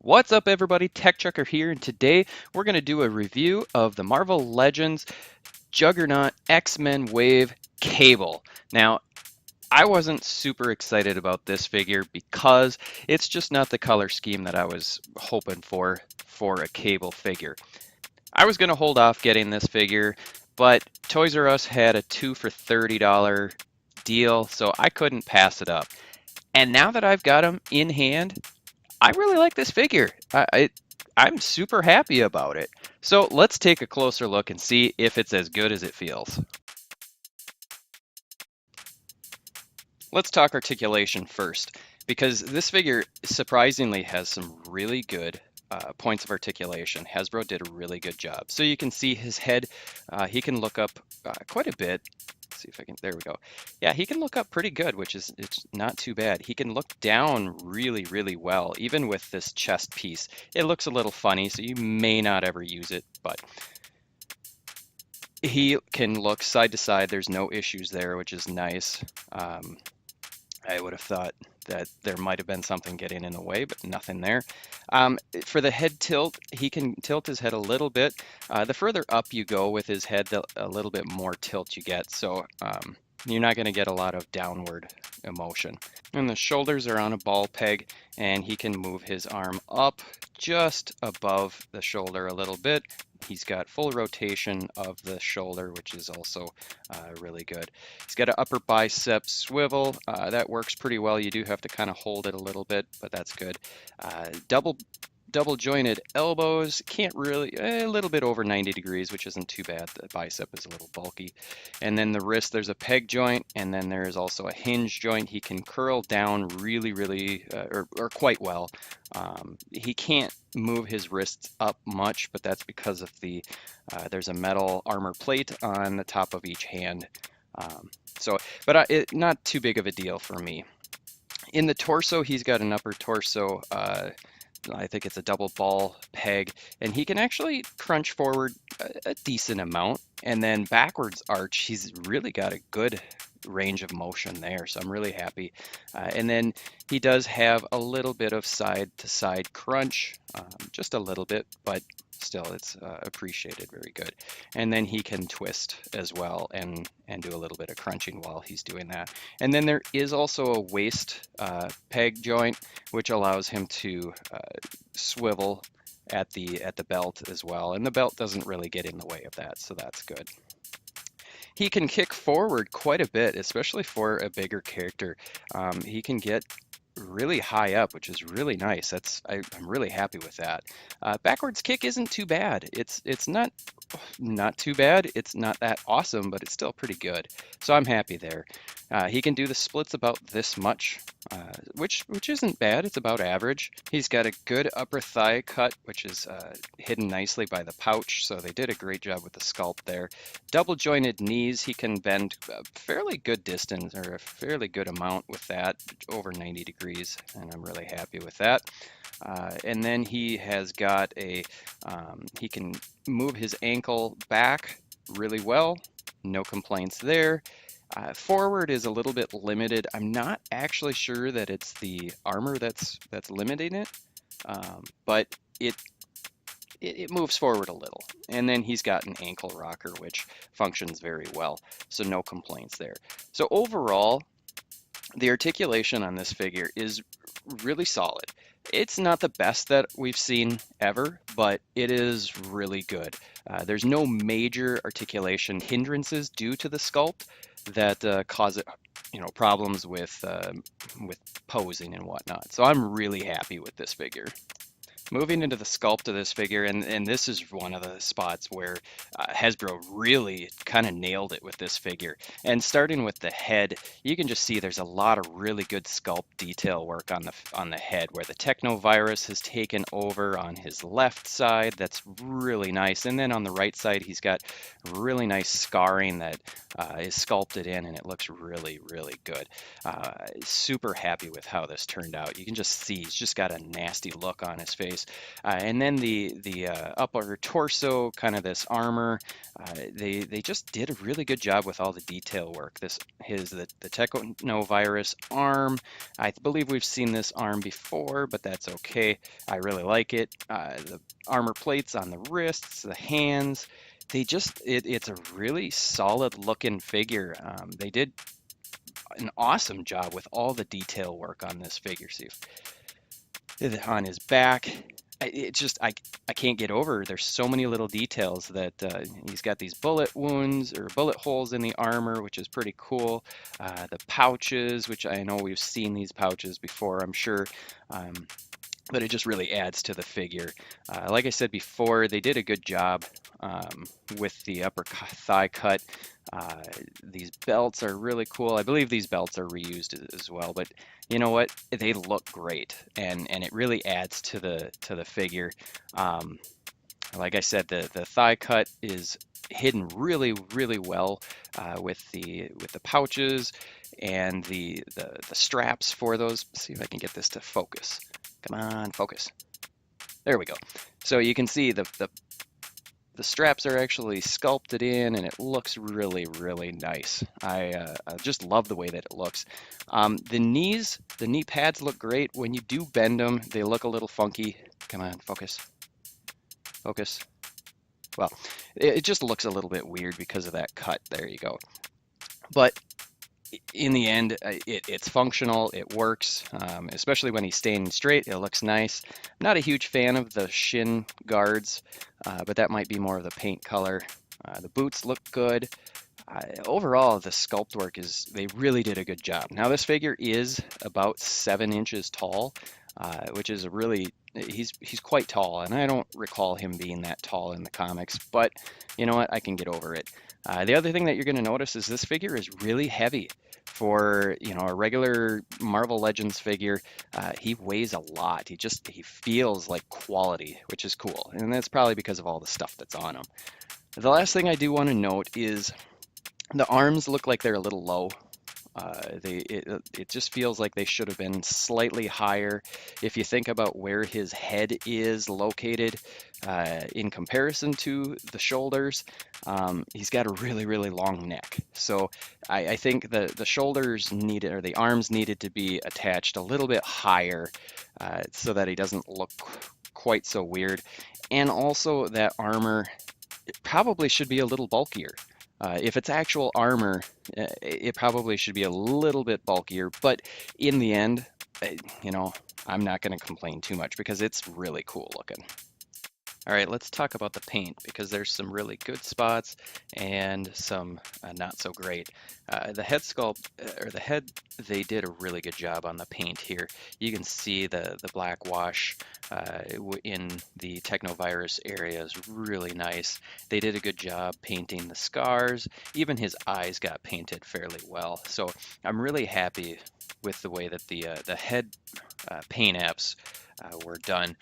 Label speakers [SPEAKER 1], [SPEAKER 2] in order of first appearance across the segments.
[SPEAKER 1] What's up, everybody? Tech Chucker here, and today we're going to do a review of the Marvel Legends Juggernaut X-Men Wave Cable. Now, I wasn't super excited about this figure because it's just not the color scheme that I was hoping for a Cable figure. I was going to hold off getting this figure, but Toys R Us had a 2 for $30 deal, so I couldn't pass it up. And now that I've got him in hand, I really like this figure. I'm super happy about it. So let's take a closer look and see if it's as good as it feels. Let's talk articulation first, because this figure surprisingly has some really good points of articulation. Hasbro did a really good job. So you can see his head, he can look up quite a bit. See if I can, there we go. Yeah, he can look up pretty good, which is it's not too bad. He can look down really, really well, even with this chest piece. It looks a little funny, so you may not ever use it, but he can look side to side. There's no issues there, which is nice. I would have thought that there might have been something getting in the way, but nothing there. For the head tilt, he can tilt his head a little bit. The further up you go with his head, a little bit more tilt you get. So you're not going to get a lot of downward emotion. And the shoulders are on a ball peg, and he can move his arm up just above the shoulder a little bit. He's got full rotation of the shoulder, which is also really good. He's got an upper bicep swivel. That works pretty well. You do have to kind of hold it a little bit, but that's good. Double jointed elbows, can't really, a little bit over 90 degrees, which isn't too bad. The bicep is a little bulky. And then the wrist, there's a peg joint, and then there's also a hinge joint. He can curl down really, really, or quite well. He can't move his wrists up much, but that's because of there's a metal armor plate on the top of each hand. Not too big of a deal for me. In the torso, he's got an upper torso, I think it's a double ball peg, and he can actually crunch forward a decent amount, and then backwards arch, he's really got a good range of motion there, so I'm really happy. And then he does have a little bit of side to side crunch, just a little bit, but still it's appreciated, very good. And then he can twist as well and do a little bit of crunching while he's doing that. And then there is also a waist peg joint, which allows him to swivel at the belt as well, and the belt doesn't really get in the way of that, so that's good. He can kick forward quite a bit, especially for a bigger character. He can get really high up, which is really nice. I'm really happy with that. Backwards kick isn't too bad. It's not too bad. It's not that awesome, but it's still pretty good. So I'm happy there. He can do the splits about this much, which isn't bad. It's about average. He's got a good upper thigh cut, which is hidden nicely by the pouch. So they did a great job with the sculpt there. Double jointed knees. He can bend a fairly good distance, or a fairly good amount with that, over 90 degrees, and I'm really happy with that. And then he has got he can move his ankle back really well. No complaints there. Forward is a little bit limited. I'm not actually sure that it's the armor that's limiting it, but it moves forward a little. And then he's got an ankle rocker, which functions very well, so no complaints there. So overall, the articulation on this figure is really solid. It's not the best that we've seen ever, but it is really good. There's no major articulation hindrances due to the sculpt that cause it, problems with posing and whatnot. So I'm really happy with this figure. Moving into the sculpt of this figure, and this is one of the spots where Hasbro really kind of nailed it with this figure. And starting with the head, you can just see there's a lot of really good sculpt detail work on the head, where the Technovirus has taken over on his left side. That's really nice. And then on the right side, he's got really nice scarring that is sculpted in, and it looks really, really good. Super happy with how this turned out. You can just see he's just got a nasty look on his face. this. And then the upper torso, kind of this armor, they just did a really good job with all the detail work. The Technovirus arm. I believe we've seen this arm before, but that's okay. I really like it. The armor plates on the wrists, the hands. It's a really solid looking figure. They did an awesome job with all the detail work on this figure. See on his back. I can't get over. There's so many little details that he's got these bullet wounds or bullet holes in the armor, which is pretty cool. The pouches, which I know we've seen these pouches before, I'm sure. But it just really adds to the figure. Like I said before, they did a good job with the upper thigh cut. These belts are really cool. I believe these belts are reused as well, but you know what? They look great, and it really adds to the figure. Like I said, the thigh cut is hidden really well with the pouches and the straps for those. Let's see if I can get this to focus. Come on, focus. There we go. So you can see the straps are actually sculpted in, and it looks really nice. I just love the way that it looks. The knee pads look great. When you do bend them, they look a little funky. Come on, focus. Focus. Well, it just looks a little bit weird because of that cut. There you go. But in the end, it's functional, it works, especially when he's standing straight, it looks nice. I'm not a huge fan of the shin guards, but that might be more of the paint color. The boots look good. Overall, the sculpt work they really did a good job. Now this figure is about 7 inches tall, which is he's quite tall, and I don't recall him being that tall in the comics, but you know what, I can get over it. The other thing that you're going to notice is this figure is really heavy. For a regular Marvel Legends figure, he weighs a lot. He feels like quality, which is cool, and that's probably because of all the stuff that's on him. The last thing I do want to note is the arms look like they're a little low. It just feels like they should have been slightly higher. If you think about where his head is located in comparison to the shoulders, he's got a really long neck. So I think the shoulders needed, or the arms needed to be attached a little bit higher so that he doesn't look quite so weird. And also that armor, it probably should be a little bulkier. If it's actual armor, it probably should be a little bit bulkier, but in the end, I'm not going to complain too much because it's really cool looking. All right, let's talk about the paint because there's some really good spots and some not so great. The head sculpt, or the head, they did a really good job on the paint here. You can see the black wash in the Technovirus area is really nice. They did a good job painting the scars. Even his eyes got painted fairly well. So I'm really happy with the way that the head paint apps were done.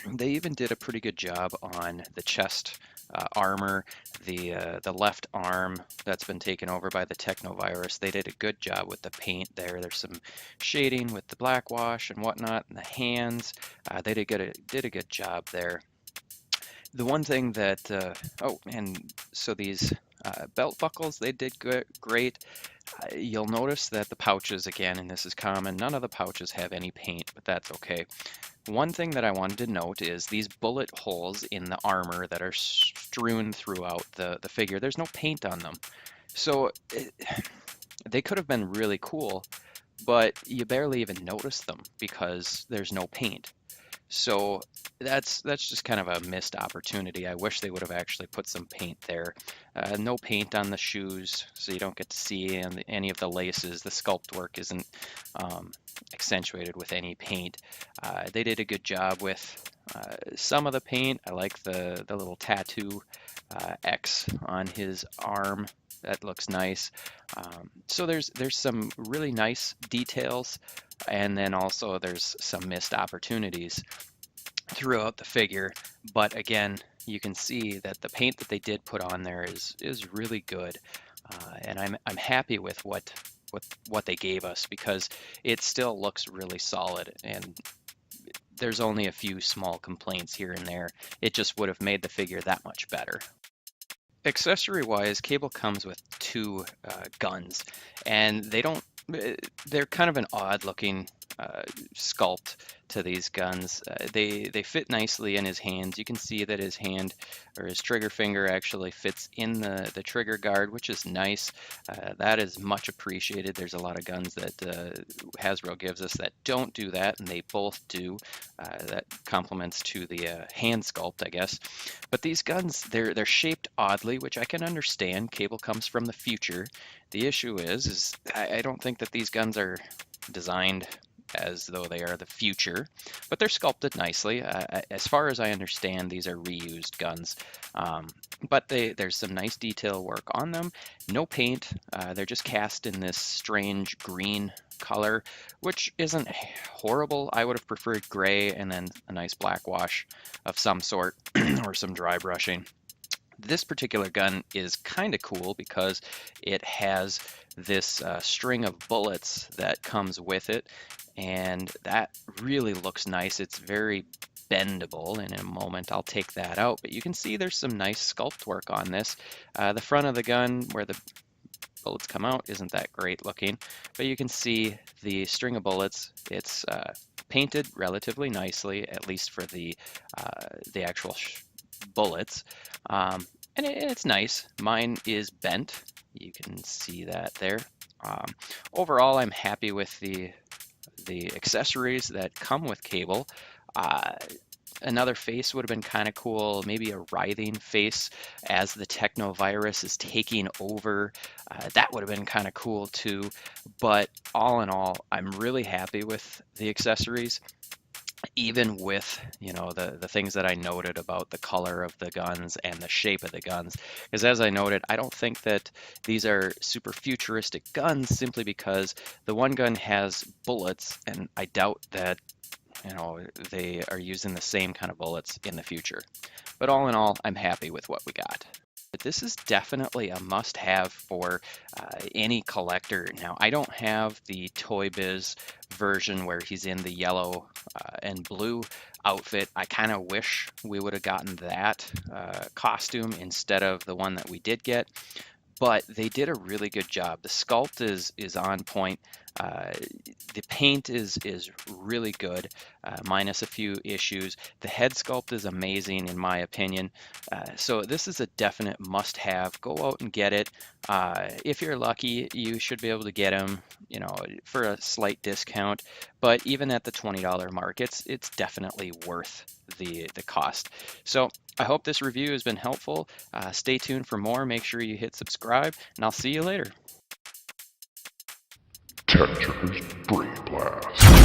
[SPEAKER 1] They even did a pretty good job on the chest armor, the left arm that's been taken over by the Technovirus. They did a good job with the paint there. There's some shading with the black wash and whatnot, and the hands. They did a good job there. The one thing that and so these belt buckles, they did great. You'll notice that the pouches, again, and this is common, none of the pouches have any paint, but that's okay. One thing that I wanted to note is these bullet holes in the armor that are strewn throughout the figure. There's no paint on them. So they could have been really cool, but you barely even notice them because there's no paint. So that's just kind of a missed opportunity. I wish they would have actually put some paint there. No paint on the shoes, so you don't get to see any of the laces. The sculpt work isn't accentuated with any paint. They did a good job with some of the paint. I like the little tattoo X on his arm. That looks nice. So there's some really nice details, and then also there's some missed opportunities throughout the figure. But again, you can see that the paint that they did put on there is really good, and I'm happy with what they gave us because it still looks really solid, and there's only a few small complaints here and there. It just would have made the figure that much better. Accessory wise, Cable comes with two guns, and they're kind of an odd looking sculpt to these guns. They fit nicely in his hands. You can see that his hand or his trigger finger actually fits in the trigger guard, which is nice. That is much appreciated. There's a lot of guns that Hasbro gives us that don't do that, and they both do. That complements to the hand sculpt, I guess. But these guns, they're shaped oddly, which I can understand. Cable comes from the future. The issue is I don't think that these guns are designed as though they are the future, but they're sculpted nicely. As far as I understand, these are reused guns, but there's some nice detail work on them. No paint. They're just cast in this strange green color, which isn't horrible. I would have preferred gray and then a nice black wash of some sort or some dry brushing. This particular gun is kind of cool because it has this string of bullets that comes with it, and that really looks nice. It's very bendable, and in a moment I'll take that out, but you can see there's some nice sculpt work on this. The front of the gun where the bullets come out isn't that great looking, but you can see the string of bullets. It's painted relatively nicely, at least for the actual bullets, and it's nice. Mine is bent. You can see that there. Overall, I'm happy with the accessories that come with Cable. Another face would have been kind of cool, maybe a writhing face as the techno virus is taking over. That would have been kind of cool too. But all in all, I'm really happy with the accessories, even with, you know, the things that I noted about the color of the guns and the shape of the guns. Because as I noted, I don't think that these are super futuristic guns simply because the one gun has bullets, and I doubt that, you know, they are using the same kind of bullets in the future. But all in all, I'm happy with what we got. But this is definitely a must-have for any collector. Now, I don't have the ToyBiz version where he's in the yellow and blue outfit. I kind of wish we would have gotten that costume instead of the one that we did get. But they did a really good job. The sculpt is on point. The paint is really good, minus a few issues. The head sculpt is amazing in my opinion. So this is a definite must-have. Go out and get it. If you're lucky, you should be able to get them, you know, for a slight discount. But even at the $20 mark, it's definitely worth the cost. So I hope this review has been helpful. Stay tuned for more. Make sure you hit subscribe, and I'll see you later.
[SPEAKER 2] Tetris Brain Blast.